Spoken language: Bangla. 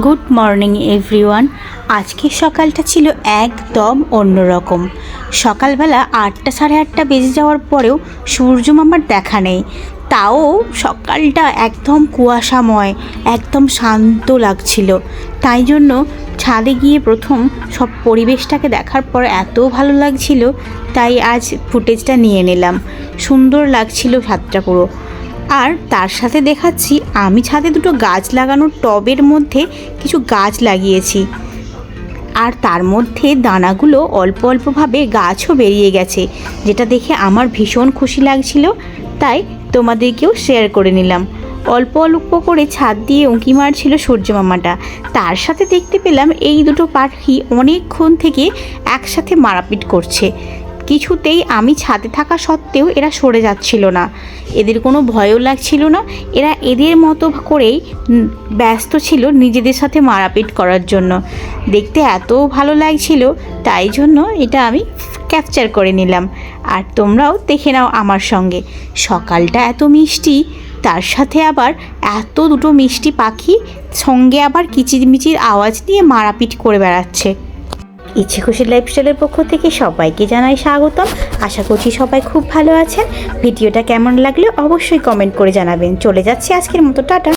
Good morning everyone. আজকের সকালটা ছিল একদম অন্যরকম। সকালবেলা 8টা সাড়ে 8টা বেজে যাওয়ার পরেও সূর্য মামার দেখা নেই, তাও সকালটা একদম কুয়াশাময়, একদম শান্ত লাগছিল। তাই জন্য ছাদে গিয়ে প্রথম সব পরিবেশটাকে দেখার পর এত ভালো লাগছিল, তাই আজ ফুটেজটা নিয়ে নিলাম। সুন্দর লাগছিল ছাদটা পুরো। আর তার সাথে দেখাচ্ছি আমি ছাদে দুটো গাছ লাগানোর টবের মধ্যে কিছু গাছ লাগিয়েছি, আর তার মধ্যে দানাগুলো অল্প অল্পভাবে গাছও বেরিয়ে গেছে, যেটা দেখে আমার ভীষণ খুশি লাগছিল। তাই তোমাদেরকেও শেয়ার করে নিলাম। অল্প অল্প করে ছাদ দিয়ে উঁকি মারছিল সূর্যমামাটা। তার সাথে দেখতে পেলাম এই দুটো পাখি অনেকক্ষণ থেকে একসাথে মারাপিট করছে। কিছুতেই আমি ছাদে থাকা সত্ত্বেও এরা সরে যাচ্ছিল না, এদের কোনো ভয়ও লাগছিল না। এরা এদের মতো করেই ব্যস্ত ছিল নিজেদের সাথে মারাপিট করার জন্য। দেখতে এত ভালো লাগছিল, তাই জন্য এটা আমি ক্যাপচার করে নিলাম। আর তোমরাও দেখে নাও আমার সঙ্গে। সকালটা এত মিষ্টি, তার সাথে আবার এত দুটো মিষ্টি পাখি সঙ্গে আবার কিচিরমিচির আওয়াজ দিয়ে মারাপিট করে বেড়াচ্ছে। ইচ্ছে খুশি লাইফস্টাইলের পক্ষ থেকে সবাইকে জানাই স্বাগতম। আশা করছি সবাই খুব ভালো আছেন। ভিডিওটা কেমন লাগলে অবশ্যই কমেন্ট করে জানাবেন। চলে যাচ্ছি আজকের মতো, টাটা।